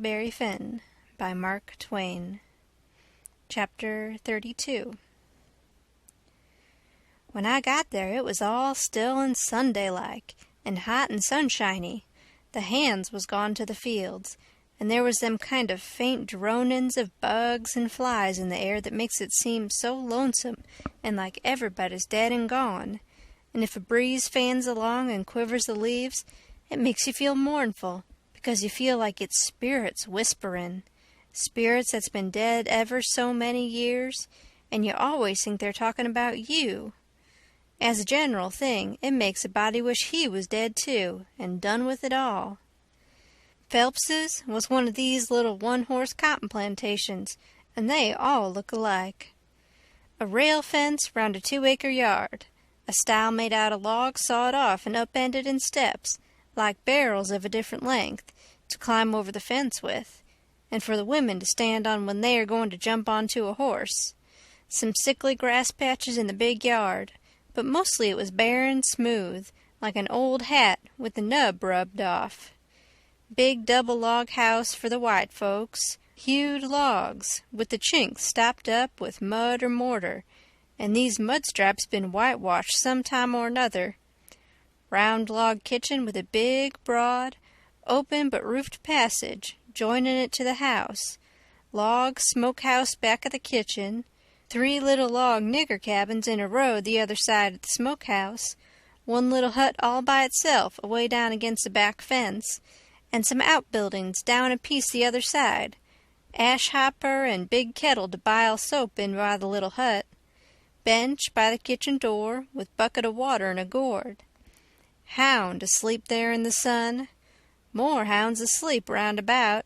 Huckleberry Finn by Mark Twain. Chapter 32. When I got there it was all still and Sunday-like, and hot and sunshiny. The hands was gone to the fields, and there was them kind of faint dronin's of bugs and flies in the air that makes it seem so lonesome and like everybody's dead and gone. And if a breeze fans along and quivers the leaves, it makes you feel mournful, because you feel like it's spirits whisperin', spirits that's been dead ever so many years, and you always think they're talking about you. As a general thing, it makes a body wish he was dead too, and done with it all. Phelps's was one of these little one-horse cotton plantations, and they all look alike. A rail fence round a 2-acre yard, a stile made out of logs sawed off and upended in steps, like barrels of a different length, to climb over the fence with, and for the women to stand on when they are going to jump onto a horse. Some sickly grass patches in the big yard, but mostly it was bare and smooth, like an old hat with the nub rubbed off. Big double log house for the white folks, hewed logs, with the chinks stopped up with mud or mortar, and these mud straps been whitewashed some time or another. Round log kitchen with a big, broad, open but roofed passage joining it to the house, log smokehouse back of the kitchen, 3 little log nigger cabins in a row the other side of the smokehouse, 1 little hut all by itself away down against the back fence, and some outbuildings down a piece the other side, ash hopper and big kettle to bile soap in by the little hut, bench by the kitchen door with bucket of water and a gourd. Hound asleep there in the sun, more hounds asleep round about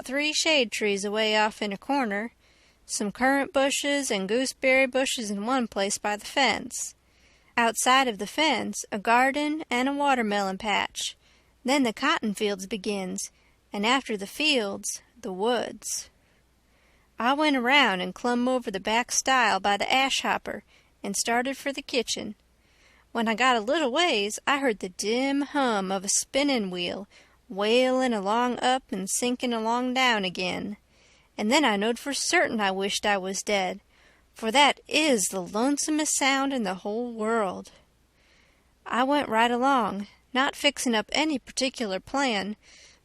3 shade trees away off in a corner, some currant bushes and gooseberry bushes in one place by the fence. Outside of the fence, a garden and a watermelon patch. Then the cotton fields begins, and after the fields, the woods. I went around and clumb over the back stile by the ash hopper and started for the kitchen. When I got a little ways, I heard the dim hum of a spinning wheel, wailin' along up and sinking along down again. And then I knowed for certain I wished I was dead, for that is the lonesomest sound in the whole world. I went right along, not fixin' up any particular plan,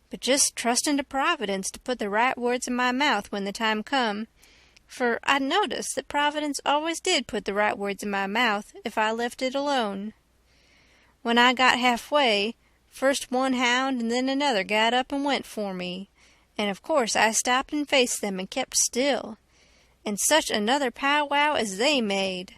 but just trustin' to Providence to put the right words in my mouth when the time come, for I'd noticed that Providence always did put the right words in my mouth if I left it alone. When I got halfway, first one hound and then another got up and went for me, and of course I stopped and faced them and kept still. And such another powwow as they made!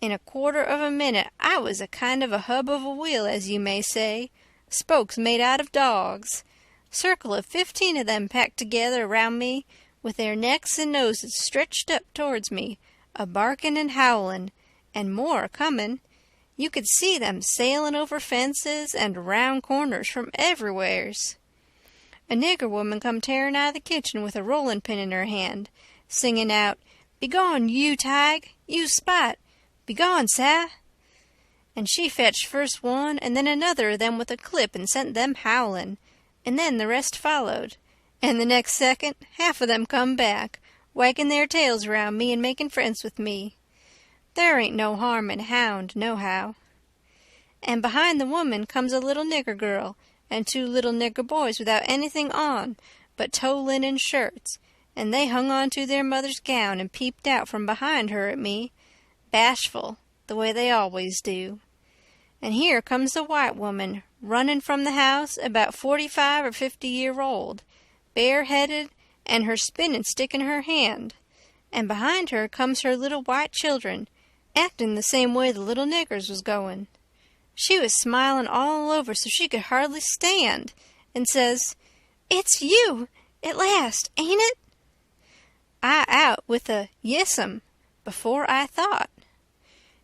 In a quarter of a minute I was a kind of a hub of a wheel, as you may say, spokes made out of dogs. Circle of 15 of them packed together around me, with their necks and noses stretched up towards me, a-barkin' and howlin', and more a-comin'. You could see them sailin' over fences and around corners from everywheres. A nigger woman come tearin' out of the kitchen with a rollin' pin in her hand, singin' out, "Begone, you Tige! You Spot! Begone, sah!" And she fetched first one and then another of them with a clip and sent them howlin', and then the rest followed. And the next second, half of them come back, wagging their tails around me and making friends with me. There ain't no harm in a hound, nohow. And behind the woman comes a little nigger girl and 2 little nigger boys without anything on but tow linen shirts, and they hung on to their mother's gown and peeped out from behind her at me, bashful, the way they always do. And here comes the white woman, running from the house, about 45 or 50-year-old, bareheaded, and her spinning stick in her hand, and behind her comes her little white children, acting the same way the little niggers was going. She was smiling all over so she could hardly stand, and says, "It's you, at last, ain't it?" I out with a "Yes'm" before I thought.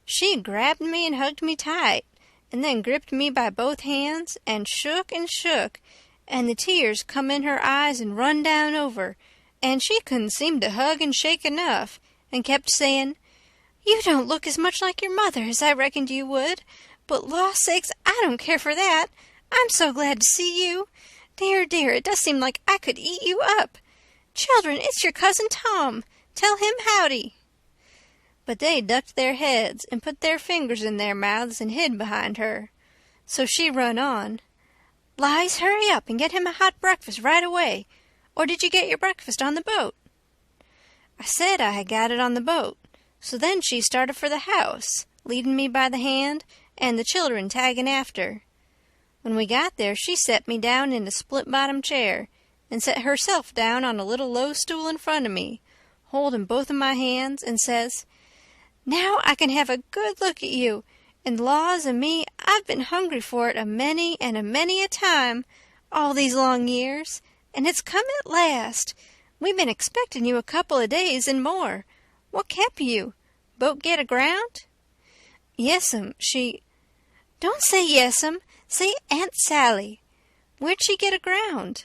She grabbed me and hugged me tight, and then gripped me by both hands, and shook, and the tears come in her eyes and run down over, and she couldn't seem to hug and shake enough, and kept saying, "You don't look as much like your mother as I reckoned you would, but law sakes, I don't care for that. I'm so glad to see you. Dear, dear, it does seem like I could eat you up. Children, it's your cousin Tom. Tell him howdy." But they ducked their heads and put their fingers in their mouths and hid behind her. So she run on. "Lize, hurry up and get him a hot breakfast right away. Or did you get your breakfast on the boat?" I said I had got it on the boat. So then she started for the house, leading me by the hand, and the children tagging after. When we got there, she set me down in a split-bottom chair and set herself down on a little low stool in front of me, holding both of my hands, and says, "Now I can have a good look at you, and laws o' me, I've been hungry for it a many and a many a time, all these long years, and it's come at last. We've been expecting you a couple of days and more. What kept you? Boat get aground?" "Yes'm, she—" "Don't say yes'm. Say Aunt Sally. Where'd she get aground?"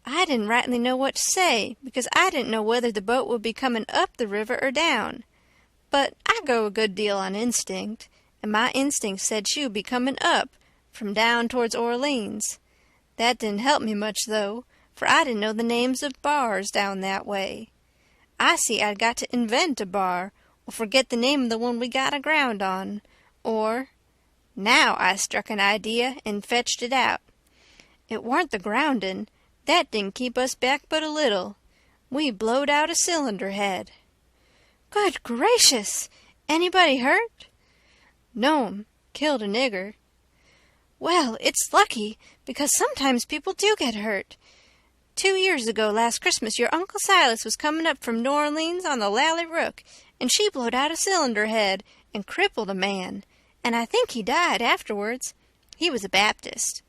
I didn't rightly know what to say, because I didn't know whether the boat would be coming up the river or down. But I go a good deal on instinct, and my instinct said she would be coming up, from down towards Orleans. That didn't help me much, though, for I didn't know the names of bars down that way. I see I'd got to invent a bar, or forget the name of the one we got aground on, or— Now I struck an idea and fetched it out. It warn't the groundin'. That didn't keep us back but a little. We blowed out a cylinder head. "Good gracious! Anybody hurt?" "No'm. Killed a nigger." "Well, it's lucky, because sometimes people do get hurt. 2 years ago last Christmas your Uncle Silas was coming up from New Orleans on the Lally Rook, and she blowed out a cylinder head and crippled a man, and I think he died afterwards. He was a Baptist.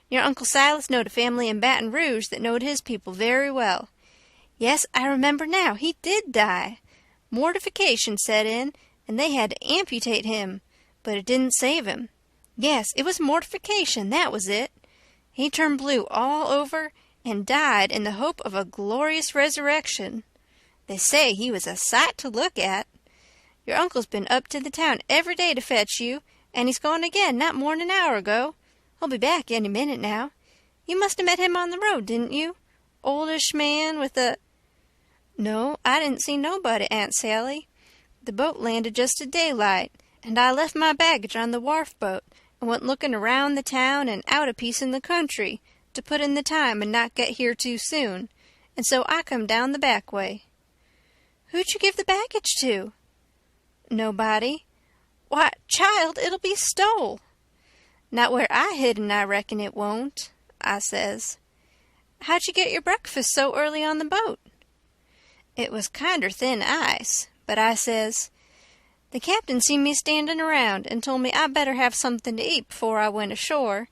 Your Uncle Silas knowed a family in Baton Rouge that knowed his people very well. Yes, I remember now, he did die. Mortification set in, and they had to amputate him, but it didn't save him. Yes, it was mortification, that was it. He turned blue all over and died in the hope of a glorious resurrection. They say he was a sight to look at. Your uncle's been up to the town every day to fetch you, and he's gone again not more'n an hour ago. He'll be back any minute now. You must have met him on the road, didn't you? Oldish man with a— "No, I didn't see nobody, Aunt Sally. The boat landed just at daylight, and I left my baggage on the wharf boat and went looking around the town and out a piece in the country to put in the time and not get here too soon, and so I come down the back way." "Who'd you give the baggage to?" "Nobody." "Why, child, it'll be stole." "Not where I hidden, I reckon it won't," I says. "How'd you get your breakfast so early on the boat?" It was kinder thin ice, but I says, "The captain seen me standing around and told me I better have something to eat before I went ashore,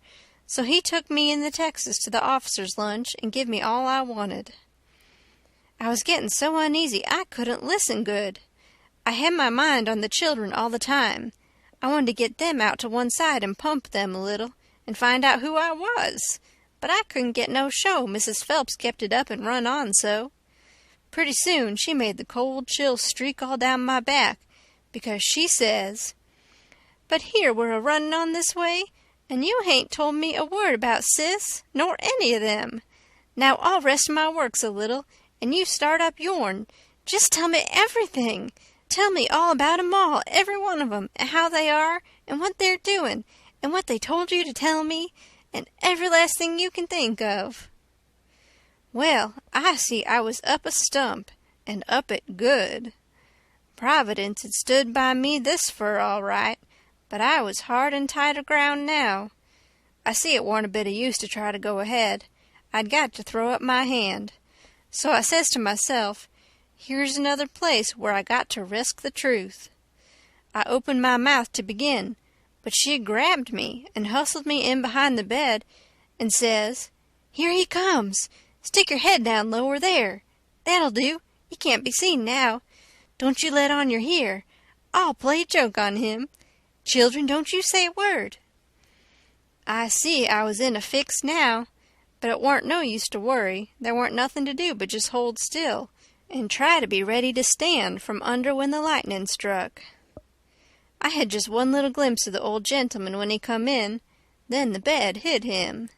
so he took me in the Texas to the officers' lunch and give me all I wanted." I was getting so uneasy I couldn't listen good. I had my mind on the children all the time. I wanted to get them out to one side and pump them a little and find out who I was, but I couldn't get no show. Mrs. Phelps kept it up and run on so. Pretty soon she made the cold chill streak all down my back, because she says, "But here we're a-running on this way, and you hain't told me a word about Sis, nor any of them. Now I'll rest my works a little, and you start up yourn. Just tell me everything. Tell me all about 'em all, every one of 'em, and how they are, and what they're doing, and what they told you to tell me, and every last thing you can think of." Well, I see I was up a stump, and up it good. Providence had stood by me this fur all right, but I was hard and tight aground now. I see it warn't a bit of use to try to go ahead. I'd got to throw up my hand. So I says to myself, here's another place where I got to risk the truth. I opened my mouth to begin, but she grabbed me and hustled me in behind the bed and says, "Here he comes. Stick your head down lower there. That'll do. You can't be seen now. Don't you let on you're here. I'll play a joke on him. Children, don't you say a word." I see I was in a fix now, but it warn't no use to worry. There warn't nothing to do but just hold still and try to be ready to stand from under when the lightning struck. I had just one little glimpse of the old gentleman when he come in, then the bed hid him.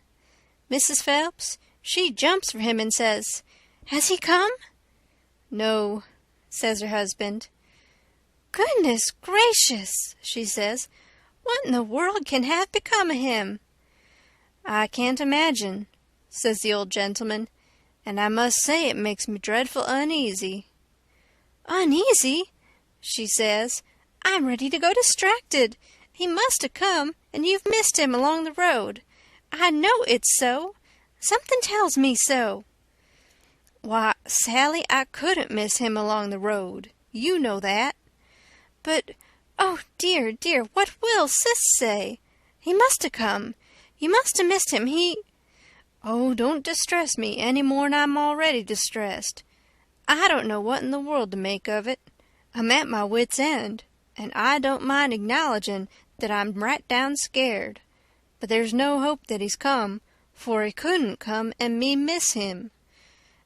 Mrs. Phelps, she jumps for him and says, "Has he come?" "No," says her husband. "Goodness gracious," she says, "what in the world can have become of him?" "I can't imagine," says the old gentleman, "and I must say it makes me dreadful uneasy." "Uneasy?" she says. "I'm ready to go distracted. He must have come, and you've missed him along the road. I know it's so. Something tells me so." "Why, Sally, I couldn't miss him along the road. You know that." "But, oh dear, dear, what will Sis say? He must have come. You must have missed him. Oh, don't distress me any more'n I'm already distressed. I don't know what in the world to make of it. I'm at my wits' end, and I don't mind acknowledging that I'm right down scared. But there's no hope that he's come, for he couldn't come and me miss him.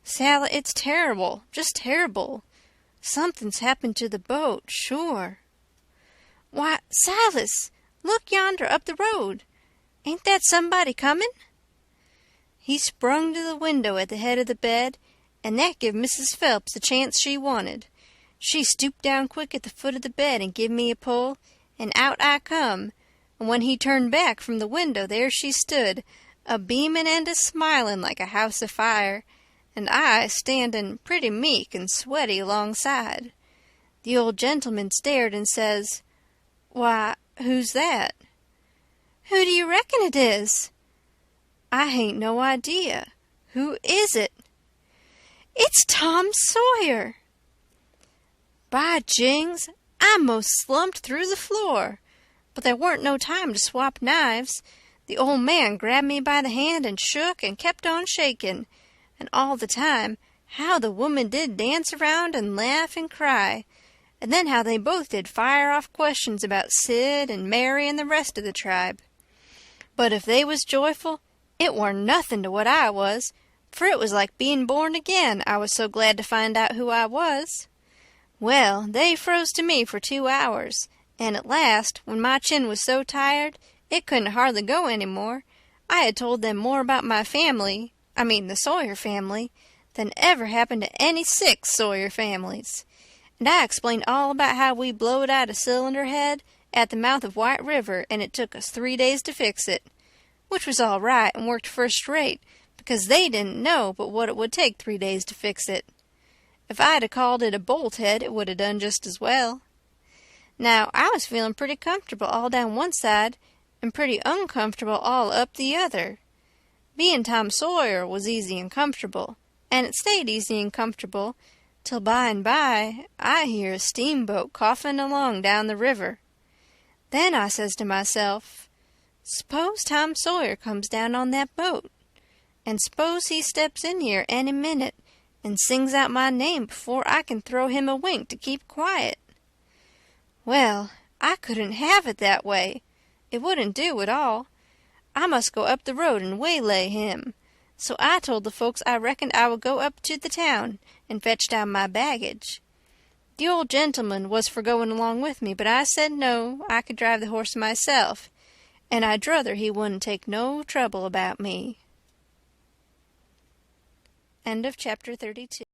Sally, it's terrible, just terrible. Something's happened to the boat, sure." "Why, Silas, look yonder up the road. Ain't that somebody coming?" He sprung to the window at the head of the bed, and that give Mrs. Phelps the chance she wanted. She stooped down quick at the foot of the bed and give me a pull, and out I come, and when he turned back from the window there she stood, a-beaming and a-smiling like a house afire, and I standing pretty meek and sweaty alongside. The old gentleman stared and says, "Why, who's that?" "Who do you reckon it is?" "I hain't no idea. Who is it?" "It's Tom Sawyer." By jings, I most slumped through the floor. But there weren't no time to swap knives. The old man grabbed me by the hand and shook and kept on shaking. And all the time, how the woman did dance around and laugh and cry. And then how they both did fire off questions about Sid and Mary and the rest of the tribe. But if they was joyful, it war nothing to what I was, for it was like being born again, I was so glad to find out who I was. Well, they froze to me for 2 hours, and at last, when my chin was so tired it couldn't hardly go any more, I had told them more about my family, the Sawyer family, than ever happened to any 6 Sawyer families. And I explained all about how we blowed out a cylinder head at the mouth of White River, and it took us 3 days to fix it, which was all right and worked first rate, because they didn't know but what it would take 3 days to fix it. If I'd 'a' called it a bolt head, it would 'a' done just as well. Now, I was feeling pretty comfortable all down one side and pretty uncomfortable all up the other. Being Tom Sawyer was easy and comfortable, and it stayed easy and comfortable till by and by I hear a steamboat coughing along down the river. Then I says to myself, s'pose Tom Sawyer comes down on that boat, and s'pose he steps in here any minute and sings out my name before I can throw him a wink to keep quiet. Well, I couldn't have it that way. It wouldn't do at all. I must go up the road and waylay him. So I told the folks I reckoned I would go up to the town and fetch down my baggage. The old gentleman was for going along with me, but I said no, I could drive the horse myself, and I'd druther he wouldn't take no trouble about me. End of chapter 32.